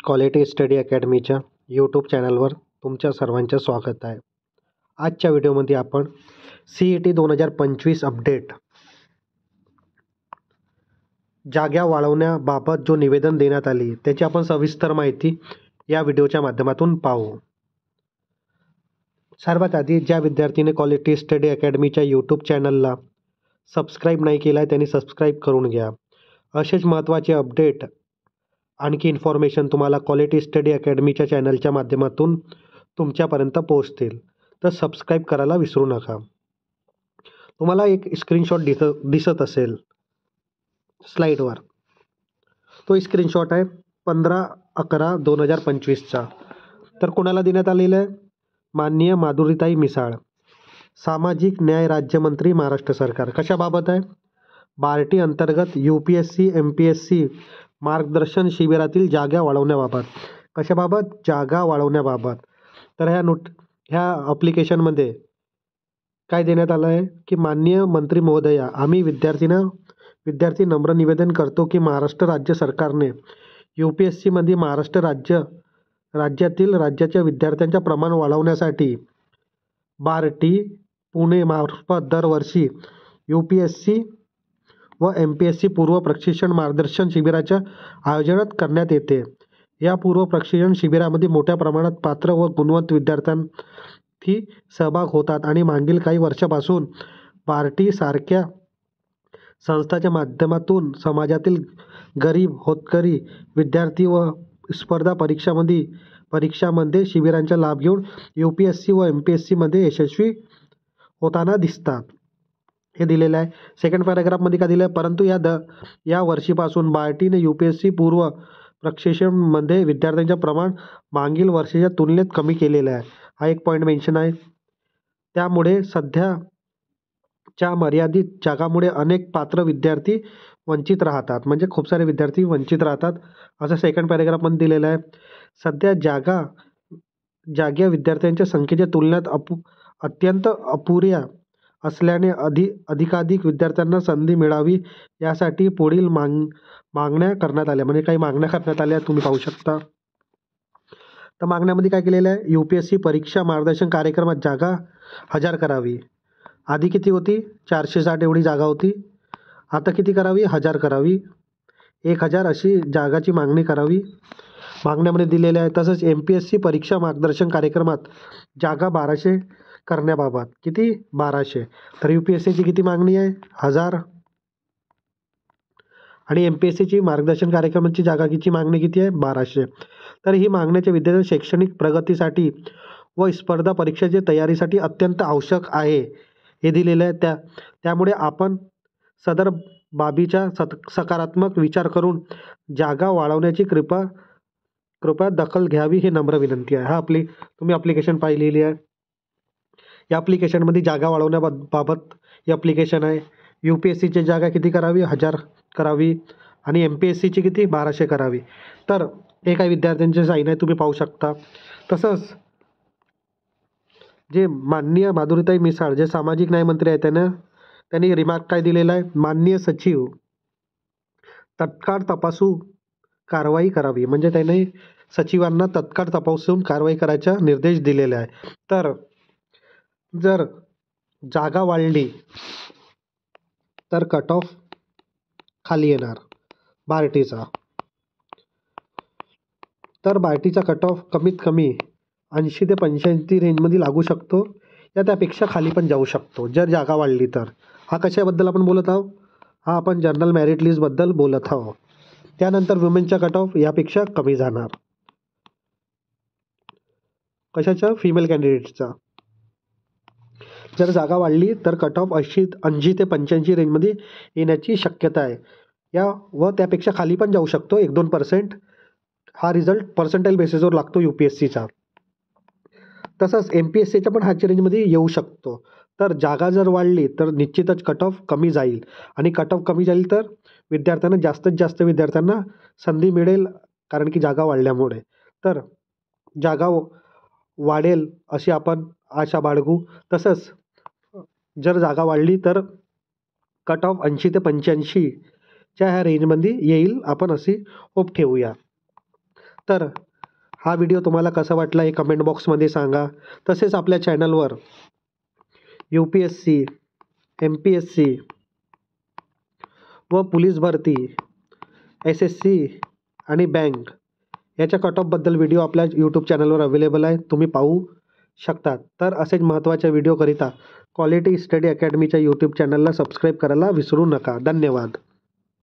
Quality study अकॅडमीच्या YouTube चॅनलवर तुमच्या सर्वांचं स्वागत आहे. आजच्या व्हिडिओमध्ये आपण CET 2025 अपडेट जागा वाढवण्याबाबत जो निवेदन देण्यात आली त्याची आपण सविस्तर माहिती या व्हिडिओच्या माध्यमातून पाहू. सर्वात आधी ज्या विद्यार्थ्यांनी क्वालिटी स्टडी अकॅडमीच्या यूट्यूब चॅनलला सबस्क्राईब नाही केला आहे त्यांनी सबस्क्राईब करून घ्या. असेच महत्त्वाचे अपडेट आणखी इन्फॉर्मेशन तुम्हाला क्वालिटी स्टडी अकॅडमीच्या चॅनलच्या माध्यमातून तुमच्यापर्यंत पोहोचतील, तर सबस्क्राईब करायला विसरू नका. तुम्हाला एक स्क्रीनशॉट दिसत असेल स्लाईडवर. तो स्क्रीनशॉट आहे 15/11/2025चा. तर कोणाला देण्यात आलेला आहे? माननीय माधुरीताई मिसाळ, सामाजिक न्याय राज्यमंत्री, महाराष्ट्र सरकार. कशाबाबत आहे? बार्टी अंतर्गत UPSC MPSC मार्गदर्शन शिबिरातील जागा वाढवण्याबाबत. कशाबाबत? जागा वाढवण्याबाबत. तर ह्या ॲप्लिकेशनमध्ये काय देण्यात आलं आहे की माननीय मंत्री महोदया, आम्ही विद्यार्थी नम्र निवेदन करतो की महाराष्ट्र राज्य सरकारने UPSCमध्ये महाराष्ट्र राज्यातील राज्याच्या विद्यार्थ्यांचे प्रमाण वाढवण्यासाठी बार्टी पुणे मार्फत दरवर्षी UPSC व MPSC पूर्व प्रशिक्षण मार्गदर्शन शिबिराच्या आयोजन करण्यात येते. या पूर्व प्रशिक्षण शिबिरामध्ये मोठ्या प्रमाणात पात्र व गुणवंत विद्यार्थी सहभाग होतात आणि मागील काही वर्षापासून बार्टी सारख्या संस्थांच्या माध्यमातून समाजातील गरीब होतकरी विद्यार्थी व स्पर्धा परीक्षांमध्ये शिबिरांचा लाभ घेऊन UPSC व MPSCमध्ये यशस्वी होताना दिसतात. हे दिलेलं आहे. सेकंड पॅराग्राफमध्ये काय दिलं आहे? परंतु या वर्षीपासून बार्टीने UPSC पूर्व प्रशिक्षणमध्ये विद्यार्थ्यांचे प्रमाण मागील वर्षाच्या तुलनेत कमी केलेलं आहे. हा एक पॉईंट मेन्शन आहे. त्यामुळे सध्याच्या मर्यादित जागांमुळे अनेक पात्र विद्यार्थी वंचित राहतात. म्हणजे खूप सारे विद्यार्थी वंचित राहतात असं सेकंड पॅराग्राफमध्ये दिलेलं आहे. सध्या जागा विद्यार्थ्यांच्या संख्येच्या तुलनेत अत्यंत अपुऱ्या असल्याने अधिकाधिक विद्यार्थ्यांना संधी मिळावी यासाठी पुढील मागण्या करण्यात आल्या. म्हणजे काही मागण्या करण्यात आल्या तुम्ही पाहू शकता. तर मागण्यामध्ये काय केलेलं आहे? UPSC परीक्षा मार्गदर्शन कार्यक्रमात जागा 1000 करावी. आधी किती होती? 460 एवढी जागा होती. आता किती करावी? 1000 करावी. 1000 अशी जागाची मागणी करावी मागण्यामध्ये दिलेल्या आहे. तसंच MPSC परीक्षा मार्गदर्शन कार्यक्रमात जागा 1200 करण्याबाबत. किती? 1200. तर UPSCची किती मागणी आहे? 1000. आणि MPSCची मार्गदर्शन कार्यक्रमाची जागाची मागणी किती आहे? 1200. तर ही मागण्याच्या विद्यार्थी शैक्षणिक प्रगतीसाठी व स्पर्धा परीक्षेच्या तयारीसाठी अत्यंत आवश्यक आहे हे दिलेलं आहे. त्यामुळे आपण सदर बाबीचा सकारात्मक विचार करून जागा वाढवण्याची कृपया दखल घ्यावी ही नम्र विनंती आहे. तुम्ही ॲप्लिकेशन पाहिलेली आहे. या ॲप्लिकेशनमध्ये जागा वाढवण्याबाबत ही ॲप्लिकेशन आहे. UPSCची जागा किती करावी? 1000 करावी आणि MPSCची किती? 1200 करावी. तर हे काही विद्यार्थ्यांचे साईन आहे तुम्ही पाहू शकता. तसंच जे माननीय माधुरीताई मिसाळ जे सामाजिक न्याय मंत्री आहेत त्यांनी रिमार्क काय दिलेला आहे? माननीय सचिव तत्काळ तपासू कारवाई करावी. म्हणजे त्याने सचिवांना तत्काळ तपासून कारवाई करायचा निर्देश दिलेले आहे. तर जर जागा वाढली तर कट ऑफ खाली येणार बार्टीचा. तर बार्टीचा कट ऑफ कमीत कमी 80 ते 85 रेंजमध्ये लागू शकतो या त्यापेक्षा खाली पण जाऊ शकतो जर जागा वाढली तर. हा कशाबद्दल आपण बोलत आहोत? हा आपण जनरल मेरिट लिस्टबद्दल बोलत आहोत. त्यानंतर वुमेनचा कट ऑफ यापेक्षा कमी जाणार. कशाचा? फिमेल कॅन्डिडेटचा. जर जागा वाढली तर कट ऑफ 80 ते 85 रेंजमध्ये येण्याची शक्यता आहे. व त्यापेक्षा खाली पण जाऊ शकतो 1-2%. हा रिझल्ट पर्सेंटाईल बेसिसवर लागतो UPSCचा. तसंच MPSCच्या पण ह्याच्या रेंजमध्ये येऊ शकतो. तर जागा जर वाढली तर निश्चितच कट ऑफ कमी जाईल आणि कट ऑफ कमी जाईल तर विद्यार्थ्यांना जास्तीत जास्त विद्यार्थ्यांना संधी मिळेल कारण की जागा वाढल्यामुळे. तर जागा वाढेल अशी आपण आशा बाळगू. तसंच जर जागा वाढली तर कट ऑफ 80 ते 85च्या ह्या रेंजमध्ये येईल आपण अशी होप ठेवूया. तर हा व्हिडिओ तुम्हाला कसा वाटला हे कमेंट बॉक्समध्ये सांगा. तसेच आपल्या चॅनलवर UPSC, MPSC व पोलीस भरती, SSC आणि बँक याच्या कट ऑफबद्दल व्हिडिओ आपल्या यूट्यूब चॅनलवर अवेलेबल आहे, तुम्ही पाहू शकता. तर असेच महत्त्वाच्या व्हिडिओकरिता क्वालिटी स्टडी अकॅडमीच्या यूट्यूब चॅनलला सबस्क्राईब करायला विसरू नका. धन्यवाद.